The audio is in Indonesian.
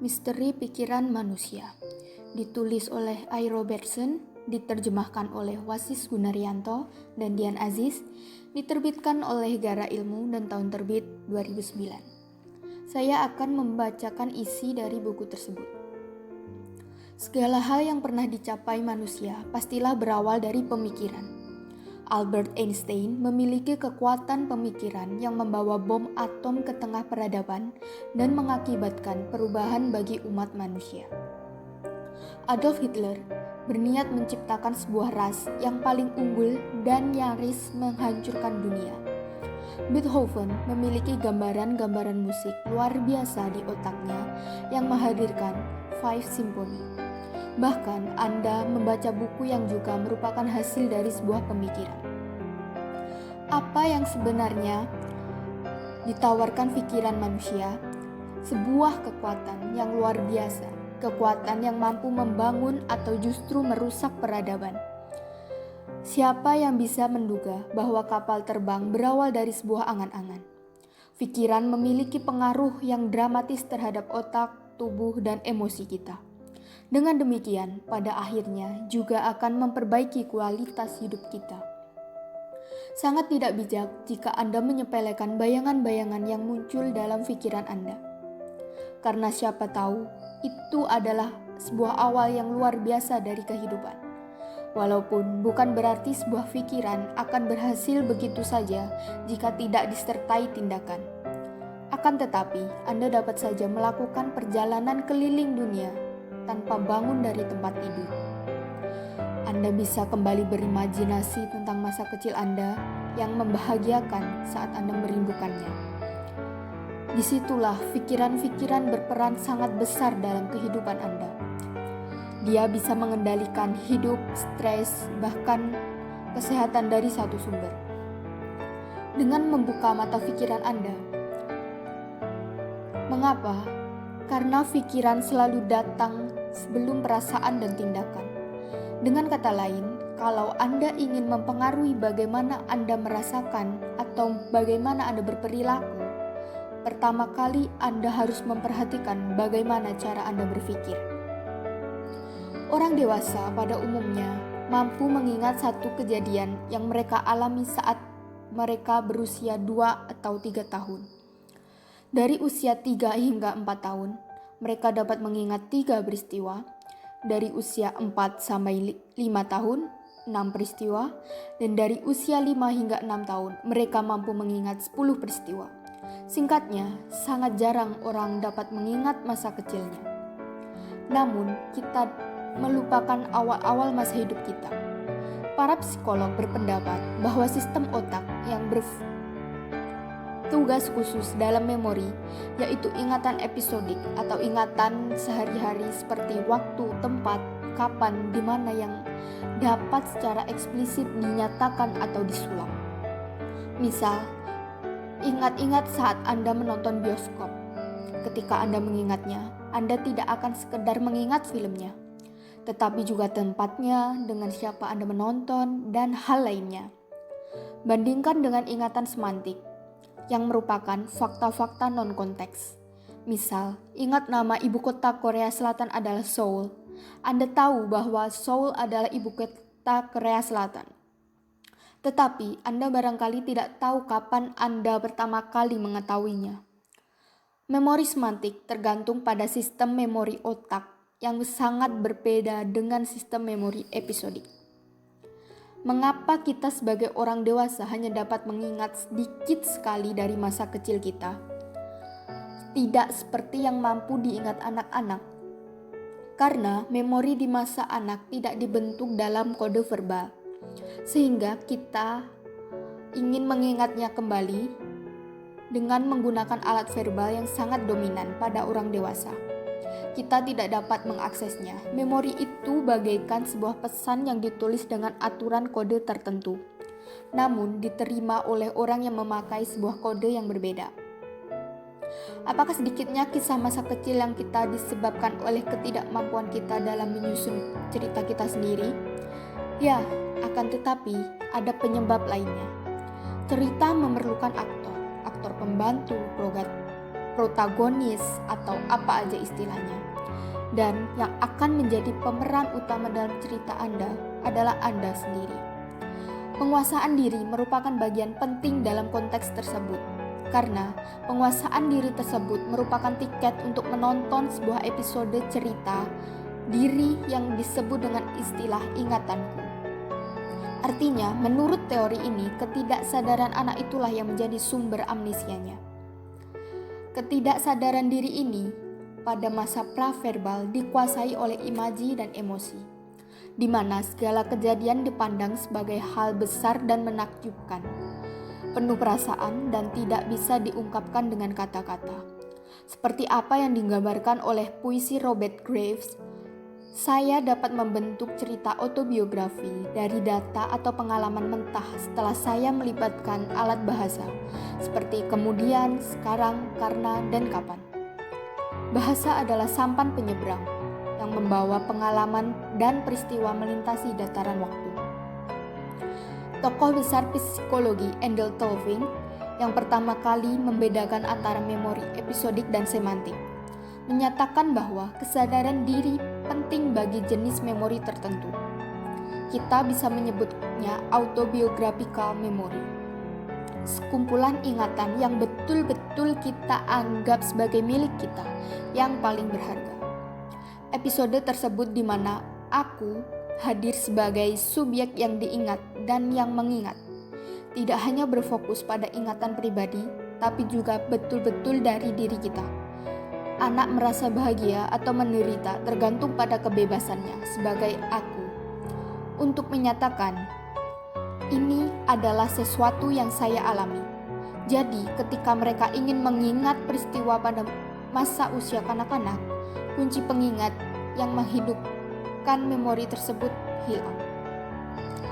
Misteri Pikiran Manusia, ditulis oleh I. Robertson, diterjemahkan oleh Wasis Gunaryanto dan Dian Aziz, diterbitkan oleh Gara Ilmu dan tahun terbit 2009. Saya akan membacakan isi dari buku tersebut. Segala hal yang pernah dicapai manusia pastilah berawal dari pemikiran. Albert Einstein memiliki kekuatan pemikiran yang membawa bom atom ke tengah peradaban dan mengakibatkan perubahan bagi umat manusia. Adolf Hitler berniat menciptakan sebuah ras yang paling unggul dan nyaris menghancurkan dunia. Beethoven memiliki gambaran-gambaran musik luar biasa di otaknya yang menghadirkan Five Symphony. Bahkan Anda membaca buku yang juga merupakan hasil dari sebuah pemikiran. Apa yang sebenarnya ditawarkan pikiran manusia? Sebuah kekuatan yang luar biasa, kekuatan yang mampu membangun atau justru merusak peradaban. Siapa yang bisa menduga bahwa kapal terbang berawal dari sebuah angan-angan? Pikiran memiliki pengaruh yang dramatis terhadap otak, tubuh, dan emosi kita. Dengan demikian, pada akhirnya juga akan memperbaiki kualitas hidup kita. Sangat tidak bijak jika Anda menyepelekan bayangan-bayangan yang muncul dalam pikiran Anda. Karena siapa tahu, itu adalah sebuah awal yang luar biasa dari kehidupan. Walaupun bukan berarti sebuah pikiran akan berhasil begitu saja jika tidak disertai tindakan. Akan tetapi, Anda dapat saja melakukan perjalanan keliling dunia tanpa bangun dari tempat tidur. Anda bisa kembali berimajinasi tentang masa kecil Anda yang membahagiakan saat Anda merindukannya. Disitulah pikiran-pikiran berperan sangat besar dalam kehidupan Anda. Dia bisa mengendalikan hidup, stres, bahkan kesehatan dari satu sumber. Dengan membuka mata pikiran Anda. Mengapa? Karena pikiran selalu datang sebelum perasaan dan tindakan. Dengan kata lain, kalau Anda ingin mempengaruhi bagaimana Anda merasakan atau bagaimana Anda berperilaku, pertama kali Anda harus memperhatikan bagaimana cara Anda berpikir. Orang dewasa pada umumnya mampu mengingat satu kejadian yang mereka alami saat mereka berusia 2 atau 3 tahun. Dari usia 3 hingga 4 tahun, mereka dapat mengingat 3 peristiwa. Dari usia 4 sampai 5 tahun, 6 peristiwa. Dan dari usia 5 hingga 6 tahun, mereka mampu mengingat 10 peristiwa. Singkatnya, sangat jarang orang dapat mengingat masa kecilnya. Namun, kita melupakan awal-awal masa hidup kita. Para psikolog berpendapat bahwa sistem otak yang tugas khusus dalam memori, yaitu ingatan episodik atau ingatan sehari-hari seperti waktu, tempat, kapan, di mana yang dapat secara eksplisit dinyatakan atau disulap. Misal, ingat-ingat saat Anda menonton bioskop. Ketika Anda mengingatnya, Anda tidak akan sekedar mengingat filmnya, tetapi juga tempatnya, dengan siapa Anda menonton, dan hal lainnya. Bandingkan dengan ingatan semantik, yang merupakan fakta-fakta non-konteks. Misal, ingat nama ibu kota Korea Selatan adalah Seoul. Anda tahu bahwa Seoul adalah ibu kota Korea Selatan. Tetapi Anda barangkali tidak tahu kapan Anda pertama kali mengetahuinya. Memori semantik tergantung pada sistem memori otak yang sangat berbeda dengan sistem memori episodik. Mengapa kita sebagai orang dewasa hanya dapat mengingat sedikit sekali dari masa kecil kita? Tidak seperti yang mampu diingat anak-anak. Karena memori di masa anak tidak dibentuk dalam kode verbal. Sehingga kita ingin mengingatnya kembali dengan menggunakan alat verbal yang sangat dominan pada orang dewasa. Kita tidak dapat mengaksesnya. Memori itu bagaikan sebuah pesan yang ditulis dengan aturan kode tertentu, namun diterima oleh orang yang memakai sebuah kode yang berbeda. Apakah sedikitnya kisah masa kecil yang kita disebabkan oleh ketidakmampuan kita dalam menyusun cerita kita sendiri? Ya, akan tetapi ada penyebab lainnya. Cerita memerlukan aktor pembantu, protagonis, atau apa aja istilahnya. Dan yang akan menjadi pemeran utama dalam cerita Anda adalah Anda sendiri. Penguasaan diri merupakan bagian penting dalam konteks tersebut, karena penguasaan diri tersebut merupakan tiket untuk menonton sebuah episode cerita diri yang disebut dengan istilah ingatanku. Artinya, menurut teori ini, ketidaksadaran anak itulah yang menjadi sumber amnesianya. Ketidaksadaran diri ini pada masa praverbal dikuasai oleh imaji dan emosi, di mana segala kejadian dipandang sebagai hal besar dan menakjubkan, penuh perasaan dan tidak bisa diungkapkan dengan kata-kata. Seperti apa yang digambarkan oleh puisi Robert Graves, saya dapat membentuk cerita autobiografi dari data atau pengalaman mentah setelah saya melibatkan alat bahasa, seperti kemudian, sekarang, karena, dan kapan. Bahasa adalah sampan penyeberang yang membawa pengalaman dan peristiwa melintasi dataran waktu. Tokoh besar psikologi Endel Tolving yang pertama kali membedakan antara memori episodik dan semantik, menyatakan bahwa kesadaran diri penting bagi jenis memori tertentu. Kita bisa menyebutnya autobiographical memory, sekumpulan ingatan yang betul-betul kita anggap sebagai milik kita yang paling berharga. Episode tersebut di mana aku hadir sebagai subjek yang diingat dan yang mengingat, tidak hanya berfokus pada ingatan pribadi, tapi juga betul-betul dari diri kita. Anak merasa bahagia atau menderita tergantung pada kebebasannya sebagai aku untuk menyatakan, ini adalah sesuatu yang saya alami. Jadi ketika mereka ingin mengingat peristiwa pada masa usia kanak-kanak, kunci pengingat yang menghidupkan memori tersebut hilang.